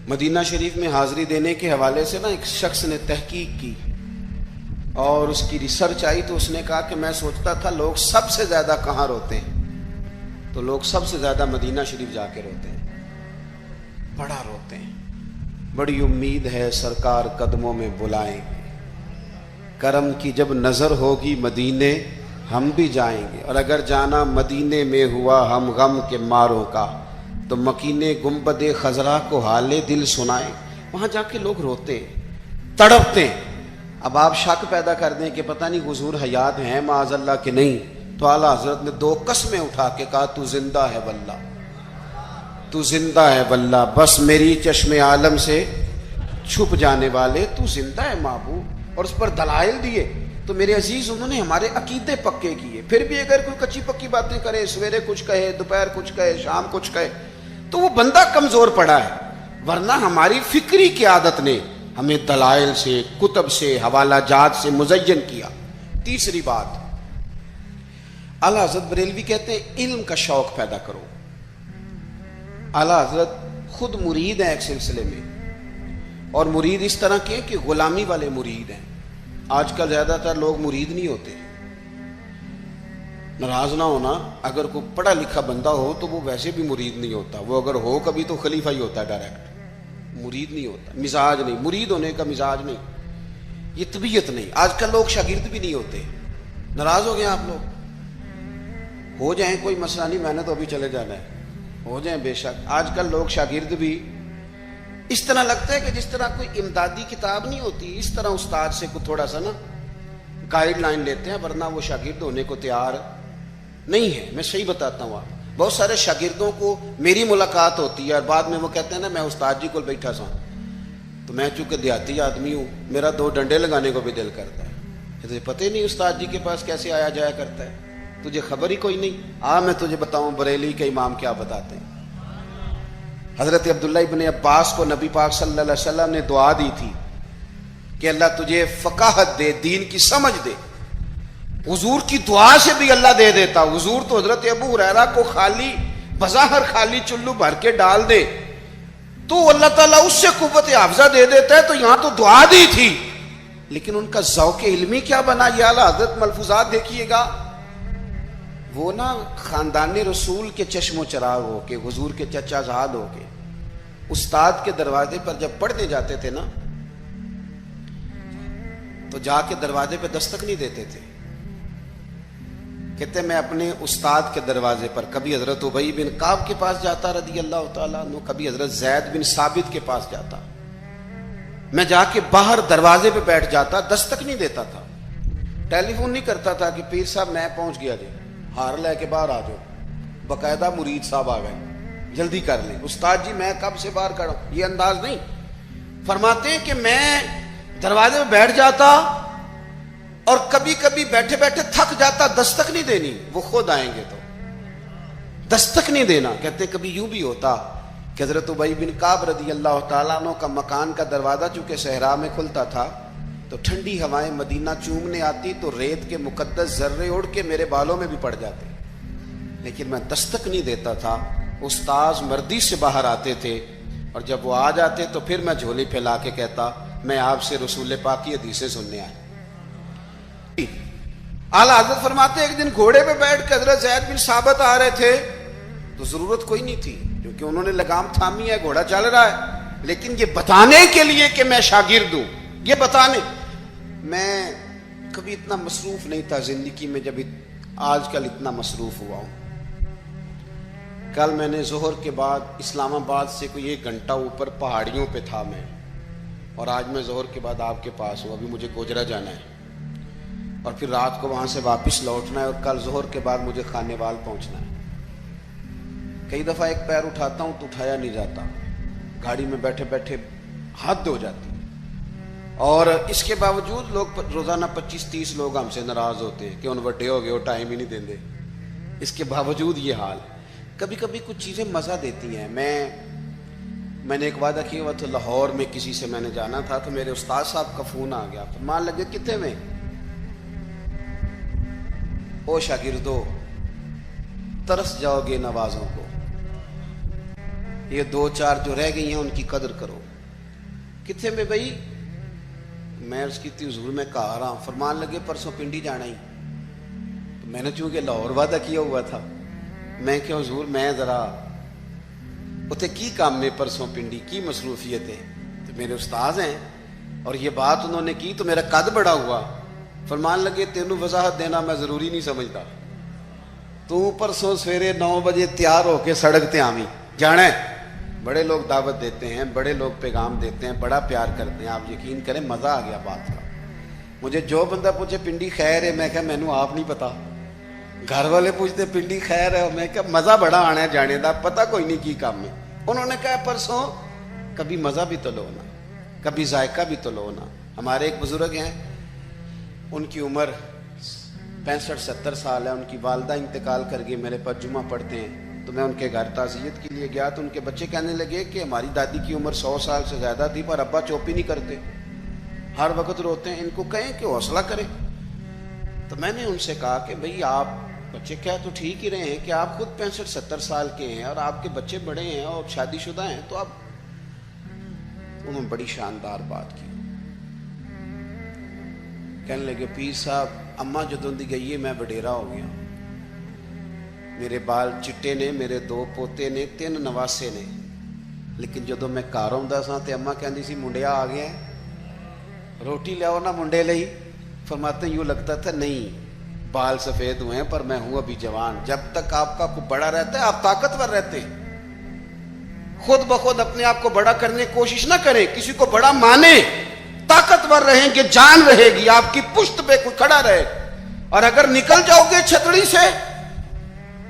مدینہ شریف میں حاضری دینے کے حوالے سے نا ایک شخص نے تحقیق کی اور اس کی ریسرچ آئی تو اس نے کہا کہ میں سوچتا تھا لوگ سب سے زیادہ کہاں روتے ہیں، تو لوگ سب سے زیادہ مدینہ شریف جا کے روتے ہیں، بڑا روتے ہیں۔ بڑی امید ہے سرکار قدموں میں بلائیں گے، کرم کی جب نظر ہوگی مدینے ہم بھی جائیں گے، اور اگر جانا مدینے میں ہوا ہم غم کے ماروں کا تو مکینے گنبد خضرا کو حال دل سنائیں۔ وہاں جا کے لوگ روتے ہیں، تڑپتے ہیں۔ اب آپ شک پیدا کر دیں کہ پتہ نہیں حضور حیات ہیں معاذ اللہ کہ نہیں، تو اعلیٰ حضرت نے 2 قسمیں اٹھا کے کہا تو زندہ ہے واللہ، تو زندہ ہے واللہ، بس میری چشم عالم سے چھپ جانے والے تو زندہ ہے محبوب، اور اس پر دلائل دیے۔ تو میرے عزیز انہوں نے ہمارے عقیدے پکے کیے۔ پھر بھی اگر کوئی کچی پکی باتیں کرے، سویرے کچھ کہے، دوپہر کچھ کہے، شام کچھ کہے، تو وہ بندہ کمزور پڑا ہے، ورنہ ہماری فکری قیادت نے ہمیں دلائل سے، کتب سے، حوالہ جات سے مزین کیا۔ تیسری بات، اعلیٰ حضرت بریلوی کہتے ہیں علم کا شوق پیدا کرو۔ اعلیٰ حضرت خود مرید ہیں ایک سلسلے میں، اور مرید اس طرح کے کہ غلامی والے مرید ہیں۔ آج کل زیادہ تر لوگ مرید نہیں ہوتے، ناراض نہ ہونا، اگر کوئی پڑھا لکھا بندہ ہو تو وہ ویسے بھی مرید نہیں ہوتا، وہ اگر ہو کبھی تو خلیفہ ہی ہوتا ہے ڈائریکٹ، مرید نہیں ہوتا، مزاج نہیں، مرید ہونے کا مزاج نہیں، یہ طبیعت نہیں۔ آج کل لوگ شاگرد بھی نہیں ہوتے، ناراض ہو گئے آپ لوگ، ہو جائیں کوئی مسئلہ نہیں، میں نے تو ابھی چلے جانا ہے، ہو جائیں بے شک۔ آج کل لوگ شاگرد بھی اس طرح لگتا ہے کہ جس طرح کوئی امدادی کتاب نہیں ہوتی، اس طرح استاد سے کوئی تھوڑا سا نا گائیڈ لائن لیتے ہیں، ورنہ وہ شاگرد ہونے کو تیار نہیں ہے۔ میں صحیح بتاتا ہوں، آپ بہت سارے شاگردوں کو میری ملاقات ہوتی ہے اور بعد میں وہ کہتے ہیں نا میں استاد جی کو بیٹھا سا، تو میں چونکہ دیہاتی آدمی ہوں، میرا 2 ڈنڈے لگانے کو بھی دل کرتا ہے، تجھے پتہ ہی نہیں استاد جی کے پاس کیسے آیا جایا کرتا ہے، تجھے خبر ہی کوئی نہیں۔ میں تجھے بتاؤں بریلی کے امام کیا بتاتے ہیں۔ حضرت عبداللہ ابن عباس کو نبی پاک صلی اللہ علیہ وسلم نے دعا دی تھی کہ اللہ تجھے فقاہت دے، دین کی سمجھ دے۔ حضور کی دعا سے بھی اللہ دے دیتا۔ حضور تو حضرت ابو ہریرہ کو خالی بظاہر خالی چلو بھر کے ڈال دے تو اللہ تعالیٰ اس سے قوت حافظہ دے دیتا ہے، تو یہاں تو دعا دی تھی، لیکن ان کا ذوق علمی کیا بنا، یہ اعلیٰ حضرت ملفوظات دیکھیے گا۔ وہ نا خاندان رسول کے چشم و چراغ ہو کے، حضور کے چچا زاد ہو کے، استاد کے دروازے پر جب پڑھنے جاتے تھے نا تو جا کے دروازے پہ دستک نہیں دیتے تھے، کہتے میں اپنے استاد کے دروازے پر کبھی حضرت ابی بن کعب کے پاس جاتا رضی اللہ تعالیٰ عنہ، کبھی حضرت زید بن ثابت کے پاس جاتا، میں جا کے باہر دروازے پہ بیٹھ جاتا، دستک نہیں دیتا تھا، ٹیلی فون نہیں کرتا تھا کہ پیر صاحب میں پہنچ گیا جی، ہار لے کے باہر آ جاؤ، باقاعدہ مرید صاحب آ گئے جلدی کر لیں، استاد جی میں کب سے باہر کھڑا ہوں، یہ انداز نہیں۔ فرماتے ہیں کہ میں دروازے میں بیٹھ جاتا اور کبھی کبھی بیٹھے بیٹھے تھک جاتا، دستک نہیں دینی، وہ خود آئیں گے تو دستک نہیں دینا۔ کہتے کبھی یوں بھی ہوتا کہ حضرت ابی بن کعب رضی اللہ تعالیٰ عنہ کا مکان کا دروازہ چونکہ صحرا میں کھلتا تھا تو ٹھنڈی ہوائیں مدینہ چومنے آتی تو ریت کے مقدس ذرے اڑ کے میرے بالوں میں بھی پڑ جاتے، لیکن میں دستک نہیں دیتا تھا۔ استاذ مردی سے باہر آتے تھے اور جب وہ آ جاتے تو پھر میں جھولی پھیلا کے کہتا میں آپ سے رسول پاک کی حدیثیں سننے آیا۔ اعلیٰ حضرت فرماتے ایک دن گھوڑے پہ بیٹھ کے حضرت زید بن ثابت آ رہے تھے تو ضرورت کوئی نہیں تھی کیونکہ انہوں نے لگام تھامی ہے، گھوڑا چل رہا ہے، لیکن یہ بتانے کے لیے کہ میں شاگرد ہوں، یہ بتانے۔ میں کبھی اتنا مصروف نہیں تھا زندگی میں جب آج کل اتنا مصروف ہوا ہوں۔ کل میں نے ظہر کے بعد اسلام آباد سے کوئی 1 گھنٹہ اوپر پہاڑیوں پہ تھا میں، اور آج میں ظہر کے بعد آپ کے پاس ہوں، ابھی مجھے گوجرا جانا ہے اور پھر رات کو وہاں سے واپس لوٹنا ہے، اور کل ظہر کے بعد مجھے خانے وال پہنچنا ہے۔ کئی دفعہ ایک پیر اٹھاتا ہوں تو اٹھایا نہیں جاتا، گاڑی میں بیٹھے بیٹھے حد ہو جاتی، اور اس کے باوجود لوگ روزانہ 25-30 لوگ ہم سے ناراض ہوتے ہیں کہ ان وڈے ہو گئے وہ ٹائم ہی نہیں دیندے، اس کے باوجود یہ حال۔ کبھی کبھی کچھ چیزیں مزہ دیتی ہیں۔ میں نے ایک وعدہ کیا ہوا تھا، لاہور میں کسی سے میں نے جانا تھا تو میرے استاد صاحب کا فون آ گیا، فرمان لگے کتنے میں، او شاگردو ترس جاؤ گے نوازوں کو، یہ 2-4 جو رہ گئی ہیں ان کی قدر کرو. کتنے میں بھائی؟ میں اس کی تھی حضور میں کہا رہا ہوں. فرمان لگے پرسوں پنڈی جانا ہی. تو میں نے چونکہ لاہور وعدہ کیا ہوا تھا, میں کہ حضور میں ذرا اتنے کی کام میں پرسوں پنڈی کی مصروفیت ہے, تو میرے استاذ ہیں اور یہ بات انہوں نے کی تو میرا قد بڑا ہوا. فرمان لگے تینوں وضاحت دینا میں ضروری نہیں سمجھتا, تو پرسوں سویرے 9 بجے تیار ہو کے سڑک تے آویں جانا ہے. بڑے لوگ دعوت دیتے ہیں, بڑے لوگ پیغام دیتے ہیں, بڑا پیار کرتے ہیں. آپ یقین کریں مزہ آ گیا بات کا. مجھے جو بندہ پوچھے پنڈی خیر ہے, میں کہا مینوں آپ نہیں پتا. گھر والے پوچھتے پنڈی خیر ہے, میں کہا مزہ بڑا آنا ہے جانے دا, پتہ کوئی نہیں کی کام میں. انہوں نے کہا پرسوں کبھی مزہ بھی تو لو نا, کبھی ذائقہ بھی تو لو نا. ہمارے ایک بزرگ ہیں, ان کی عمر 65-70 سال ہے. ان کی والدہ انتقال کر گئی, میرے پاس جمعہ پڑھتے ہیں. تو میں ان کے گھر تعزیت کے لیے گیا تو ان کے بچے کہنے لگے کہ ہماری دادی کی عمر 100 سال سے زیادہ تھی پر ابا چوپی نہیں کرتے, ہر وقت روتے ہیں. ان کو کہیں کہ حوصلہ کریں. تو میں نے ان سے کہا کہ بھئی آپ بچے کیا تو ٹھیک ہی رہے ہیں کہ آپ خود 65-70 سال کے ہیں اور آپ کے بچے بڑے ہیں اور شادی شدہ ہیں, تو آپ. انہوں نے بڑی شاندار بات کی. کہنے لگے پیر صاحب اماں جدوں دی گئی ہے میں وڈیرا ہو گیا, میرے بال چٹے نے, میرے 2 پوتے نے, 3 نواسے نے, لیکن جدوں میں گھر آਉਂدا سا تے اماں کہندی سی منڈیا آ گیا ہے, روٹی لاؤ نا منڈے لئی. فرماتے یوں لگتا تھا نہیں بال سفید ہوئے ہیں پر میں ہوں ابھی جوان. جب تک آپ کا کوئی بڑا رہتا ہے آپ طاقتور رہتے ہیں. خود بخود اپنے آپ کو بڑا کرنے کی کوشش نہ کریں, کسی کو بڑا مانے, طاقتور رہیں گے, جان رہے گی, آپ کی پشت پہ کوئی کھڑا رہے. اور اگر نکل جاؤ گے چھتڑی سے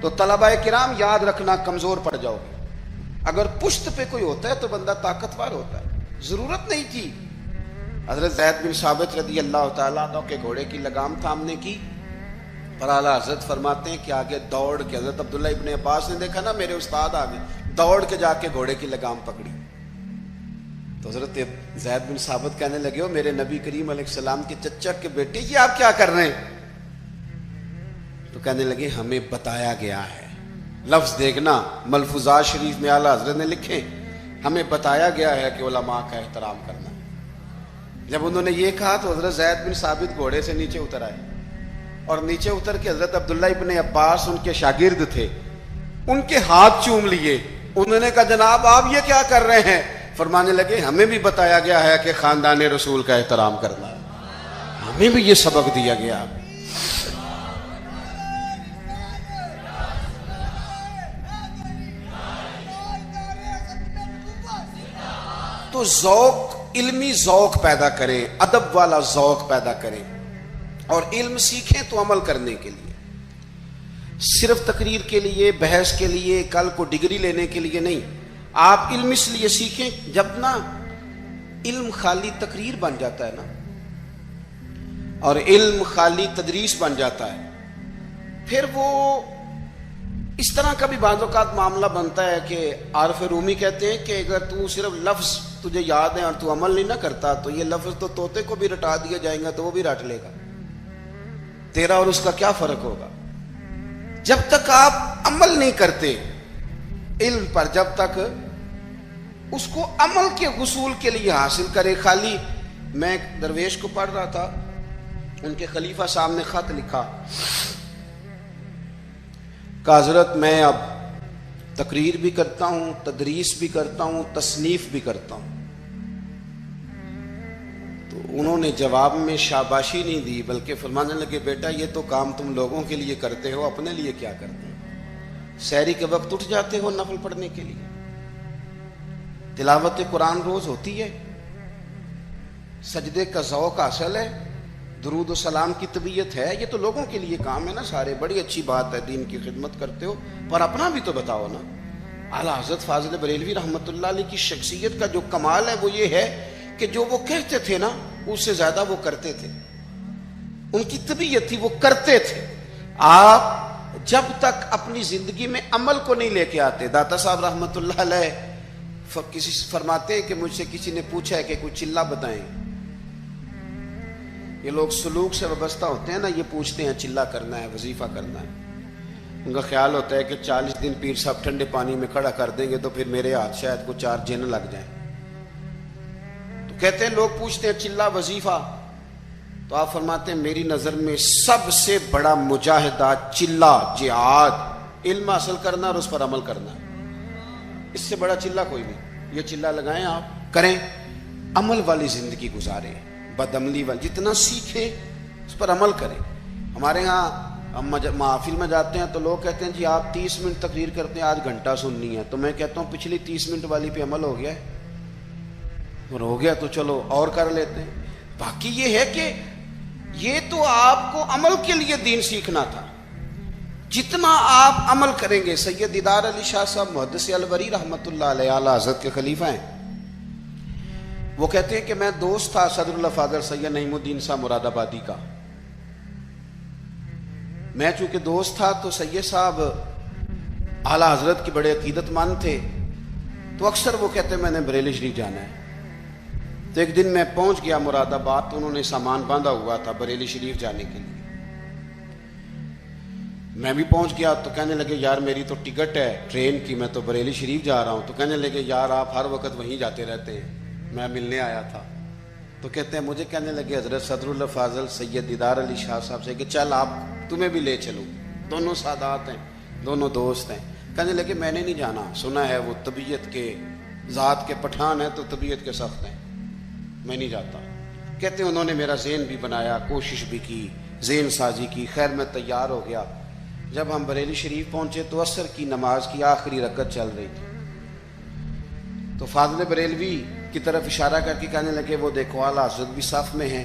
تو طلباء کرام یاد رکھنا کمزور پڑ جاؤ گے. اگر پشت پہ کوئی ہوتا ہے تو بندہ طاقتور ہوتا ہے. ضرورت نہیں تھی حضرت زید بن ثابت رضی اللہ تعالیٰ عنہ کے گھوڑے کی لگام تھامنے کی, پر اعلیٰ حضرت فرماتے ہیں کہ آگے دوڑ کے, حضرت عبداللہ ابن عباس نے دیکھا نا میرے استاد آگے, دوڑ کے جا کے گھوڑے کی لگام پکڑی. تو حضرت زید بن ثابت کہنے لگے ہو میرے نبی کریم علیہ السلام کے چچا کے بیٹے یہ آپ کیا کر رہے ہیں؟ تو کہنے لگے ہمیں بتایا گیا ہے. لفظ دیکھنا ملفوظات شریف میں اعلیٰ حضرت نے لکھے, ہمیں بتایا گیا ہے کہ علماء کا احترام کرنا. جب انہوں نے یہ کہا تو حضرت زید بن ثابت گھوڑے سے نیچے اتر آئے, اور نیچے اتر کے حضرت عبداللہ ابن عباس ان کے شاگرد تھے, ان کے ہاتھ چوم لیے. انہوں نے کہا جناب آپ یہ کیا کر رہے ہیں؟ فرمانے لگے ہمیں بھی بتایا گیا ہے کہ خاندان رسول کا احترام کرنا ہے, ہمیں بھی یہ سبق دیا گیا. تو ذوق, علمی ذوق پیدا کریں, ادب والا ذوق پیدا کریں, اور علم سیکھیں تو عمل کرنے کے لیے, صرف تقریر کے لیے, بحث کے لیے, کل کو ڈگری لینے کے لیے نہیں. آپ علم اس لیے سیکھیں, جب نا علم خالی تقریر بن جاتا ہے نا, اور علم خالی تدریس بن جاتا ہے, پھر وہ اس طرح کا بھی بعض اوقات معاملہ بنتا ہے کہ عارف رومی کہتے ہیں کہ اگر تو صرف لفظ تجھے یاد ہے اور تو عمل نہیں نہ کرتا تو یہ لفظ تو طوطے کو بھی رٹا دیا جائیں گا تو وہ بھی رٹ لے گا, تیرا اور اس کا کیا فرق ہوگا؟ جب تک آپ عمل نہیں کرتے علم پر, جب تک اس کو عمل کے حصول کے لیے حاصل کرے. خالی میں درویش کو پڑھ رہا تھا, ان کے خلیفہ صاحب نے خط لکھا کہ حضرت میں اب تقریر بھی کرتا ہوں, تدریس بھی کرتا ہوں, تصنیف بھی کرتا ہوں. تو انہوں نے جواب میں شاباشی نہیں دی بلکہ فرمانے لگے بیٹا یہ تو کام تم لوگوں کے لیے کرتے ہو, اپنے لیے کیا کرتے ہو؟ سحری کے وقت اٹھ جاتے ہو نفل پڑھنے کے لیے, تلاوت قرآن روز ہوتی ہے, سجدے کا ذوق حاصل ہے, درود و سلام کی طبیعت ہے, یہ تو لوگوں کے لیے کام ہے نا سارے. بڑی اچھی بات ہے, دین کی خدمت کرتے ہو, پر اپنا بھی تو بتاؤ نا. اعلیٰ حضرت فاضل بریلوی رحمۃ اللہ علیہ کی شخصیت کا جو کمال ہے وہ یہ ہے کہ جو وہ کہتے تھے نا اس سے زیادہ وہ کرتے تھے. ان کی طبیعت تھی, وہ کرتے تھے. آپ جب تک اپنی زندگی میں عمل کو نہیں لے کے آتے, داتا صاحب رحمۃ اللہ علیہ کسی فرماتے کہ مجھ سے کسی نے پوچھا ہے کہ کوئی چلہ بتائیں. یہ لوگ سلوک سے وابستہ ہوتے ہیں نا, یہ پوچھتے ہیں چلہ کرنا ہے, وظیفہ کرنا ہے. ان کا خیال ہوتا ہے کہ 40 دن پیر صاحب ٹھنڈے پانی میں کھڑا کر دیں گے تو پھر میرے ہاتھ شاید کو 4 جن لگ جائیں. تو کہتے ہیں لوگ پوچھتے ہیں چلا وظیفہ, تو آپ فرماتے ہیں میری نظر میں سب سے بڑا مجاہدہ چلا جہاد علم حاصل کرنا اور اس پر عمل کرنا, اس سے بڑا چلا کوئی نہیں. یہ چلا لگائیں آپ کریں, عمل والی زندگی گزاریں, بدعملی والی, جتنا سیکھیں اس پر عمل کریں. ہمارے ہاں ہم محافل میں جاتے ہیں تو لوگ کہتے ہیں جی آپ 30 منٹ تقریر کرتے ہیں, 1 گھنٹہ سننی ہے. تو میں کہتا ہوں پچھلی 30 منٹ والی پہ عمل ہو گیا ہے, اور ہو گیا تو چلو اور کر لیتے ہیں. باقی یہ ہے کہ یہ تو آپ کو عمل کے لیے دین سیکھنا تھا. جتنا آپ عمل کریں گے. سید دیدار علی شاہ صاحب محدث الوری رحمۃ اللہ علیہ اعلی حضرت کے خلیفہ ہیں. وہ کہتے ہیں کہ میں دوست تھا صدر اللہ فاضل سید نعیم الدین صاحب مراد آبادی کا. میں چونکہ دوست تھا تو سید صاحب اعلی حضرت کی بڑے عقیدت مند تھے, تو اکثر وہ کہتے ہیں میں نے بریلی شریف جانا ہے. تو ایک دن میں پہنچ گیا مراد آباد, تو انہوں نے سامان باندھا ہوا تھا بریلی شریف جانے کے لیے. میں بھی پہنچ گیا تو کہنے لگے یار میری تو ٹکٹ ہے ٹرین کی, میں تو بریلی شریف جا رہا ہوں. تو کہنے لگے یار آپ ہر وقت وہیں جاتے رہتے ہیں, میں ملنے آیا تھا. تو کہتے ہیں مجھے کہنے لگے حضرت صدر اللہ فاضل سید دیدار علی شاہ صاحب سے کہ چل آپ تمہیں بھی لے چلوں, دونوں سادات ہیں, دونوں دوست ہیں. کہنے لگے میں نے نہیں جانا, سنا ہے وہ طبیعت کے ذات کے پٹھان ہیں تو طبیعت کے سخت ہیں, میں نہیں جاتا. کہتے ہیں انہوں نے میرا ذہن بھی بنایا, کوشش بھی کی, ذہن سازی کی. خیر میں تیار ہو گیا. جب ہم بریلی شریف پہنچے تو عصر کی نماز کی آخری رکعت چل رہی تھی. تو فاضل بریلوی کی طرف اشارہ کر کے کہنے لگے وہ دیکھو اعلیٰ حضرت بھی صف میں ہیں.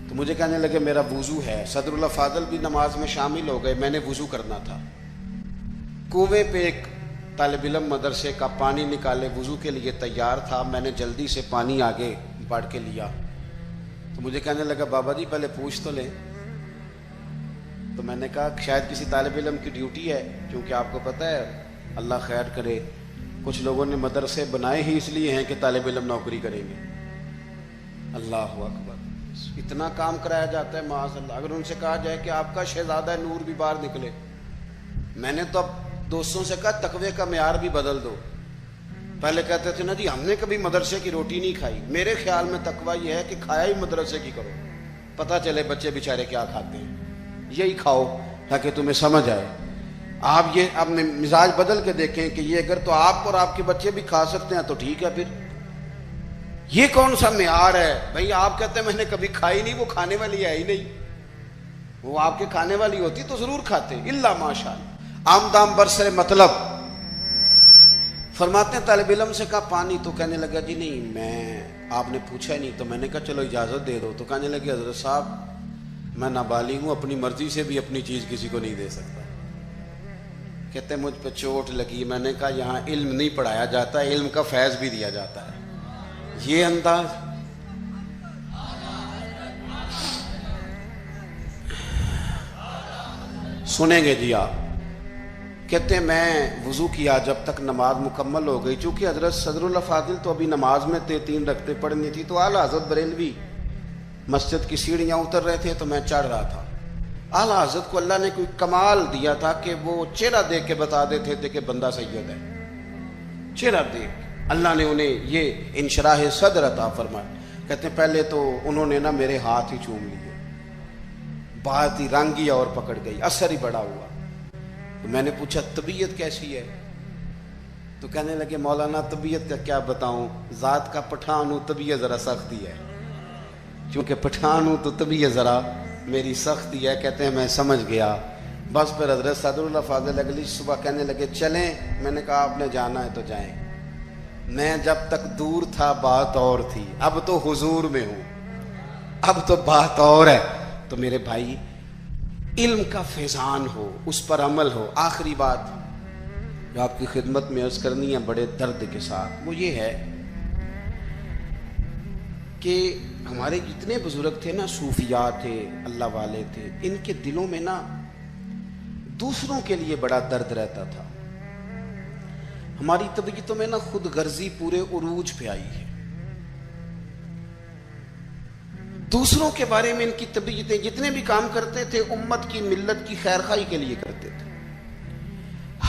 تو مجھے کہنے لگے میرا وضو ہے. صدر اللہ فاضل بھی نماز میں شامل ہو گئے, میں نے وضو کرنا تھا. کنویں پہ ایک طالب علم مدرسے کا پانی نکالے وضو کے لیے تیار تھا. میں نے جلدی سے پانی آگے بڑھ کے لیا. تو مجھے کہنے لگا بابا جی پہلے پوچھ تو لیں. تو میں نے کہا شاید کسی طالب علم کی ڈیوٹی ہے, کیونکہ آپ کو پتہ ہے اللہ خیر کرے کچھ لوگوں نے مدرسے بنائے ہی اس لیے ہیں کہ طالب علم نوکری کریں گے. اللہ اکبر, اتنا کام کرایا جاتا ہے معاذ اللہ. اگر ان سے کہا جائے کہ آپ کا شہزادہ نور بھی باہر نکلے. میں نے تو اب دوستوں سے کہا تقوی کا معیار بھی بدل دو. پہلے کہتے تھے نا جی ہم نے کبھی مدرسے کی روٹی نہیں کھائی. میرے خیال میں تقوی یہ ہے کہ کھایا ہی مدرسے کی کرو, پتہ چلے بچے بیچارے کیا کھاتے ہیں. یہی کھاؤ تاکہ تمہیں سمجھ آئے. آپ یہ اپنے مزاج بدل کے دیکھیں کہ یہ اگر تو آپ اور آپ کے بچے بھی کھا سکتے ہیں تو ٹھیک ہے. پھر یہ کون سا معیار ہے بھائی؟ آپ کہتے ہیں میں نے کبھی کھائی نہیں, وہ کھانے والی ہے ہی نہیں. وہ آپ کے کھانے والی ہوتی تو ضرور کھاتے, الا ماشاء اللہ. آمدام برسر مطلب فرماتے ہیں طالب علم سے کہا پانی, تو کہنے لگا جی نہیں میں, آپ نے پوچھا ہی نہیں. تو میں نے کہا چلو اجازت دے دو. تو کہنے لگے حضرت صاحب میں نابالغ ہوں, اپنی مرضی سے بھی اپنی چیز کسی کو نہیں دے سکتا. کہتے مجھ پہ چوٹ لگی. میں نے کہا یہاں علم نہیں پڑھایا جاتا, علم کا فیض بھی دیا جاتا ہے. یہ انداز سنیں گے جی آپ. کہتے ہیں میں وضو کیا جب تک نماز مکمل ہو گئی. چونکہ حضرت صدر اللہ فاضل تو ابھی نماز میں 3 رکعتیں پڑھنی تھی. تو اعلیٰ حضرت بریلوی مسجد کی سیڑھیاں اتر رہے تھے تو میں چڑھ رہا تھا. اعلیٰ حضرت کو اللہ نے کوئی کمال دیا تھا کہ وہ چہرہ دیکھ کے بتا دیتے تھے کہ بندہ سید ہے. چہرہ دیکھ اللہ نے انہیں یہ انشراح صدر عطا فرمایا. کہتے ہیں پہلے تو انہوں نے نا میرے ہاتھ ہی چوم لیے, بات ہی رنگ ہی اور پکڑ گئی, اثر ہی بڑا ہوا. تو میں نے پوچھا طبیعت کیسی ہے؟ تو کہنے لگے مولانا طبیعت کا کیا بتاؤں, ذات کا پٹھان ہوں, طبیعت ذرا سختی ہے. چونکہ پٹھان ہوں تو طبیعت ذرا میری سختی ہے. کہتے ہیں میں سمجھ گیا. بس پھر حضرت صدر اللہ فاضل اگلی صبح کہنے لگے چلیں. میں نے کہا آپ نے جانا ہے تو جائیں. میں جب تک دور تھا بات اور تھی, اب تو حضور میں ہوں, اب تو بات اور ہے. تو میرے بھائی علم کا فیضان ہو, اس پر عمل ہو. آخری بات جو آپ کی خدمت میں عرض کرنی ہے بڑے درد کے ساتھ, وہ یہ ہے کہ ہمارے جتنے بزرگ تھے نا, صوفیاء تھے, اللہ والے تھے, ان کے دلوں میں نا دوسروں کے لیے بڑا درد رہتا تھا. ہماری طبیعتوں میں نا خود غرضی پورے عروج پہ آئی ہے. دوسروں کے بارے میں ان کی طبیعتیں, جتنے بھی کام کرتے تھے امت کی ملت کی خیر خواہی کے لیے کرتے تھے.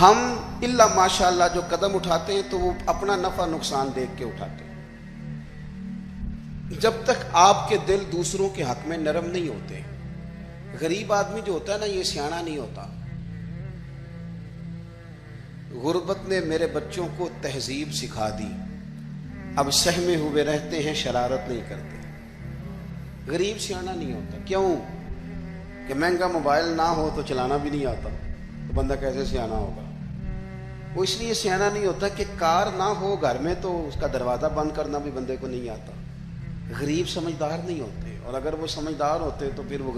ہم الا ماشاءاللہ جو قدم اٹھاتے ہیں تو وہ اپنا نفع نقصان دیکھ کے اٹھاتے ہیں. جب تک آپ کے دل دوسروں کے حق میں نرم نہیں ہوتے. غریب آدمی جو ہوتا ہے نا یہ سیانا نہیں ہوتا. غربت نے میرے بچوں کو تہذیب سکھا دی. اب سہمے ہوئے رہتے ہیں, شرارت نہیں کرتے. غریب سیانا نہیں ہوتا. کیوں؟ کہ مہنگا موبائل نہ ہو تو چلانا بھی نہیں آتا, تو بندہ کیسے سیانا ہوگا؟ وہ اس لیے سیانا نہیں ہوتا کہ کار نہ ہو گھر میں تو اس کا دروازہ بند کرنا بھی بندے کو نہیں آتا. غریب سمجھدار نہیں ہوتے, اور اگر وہ سمجھدار ہوتے تو پھر وہ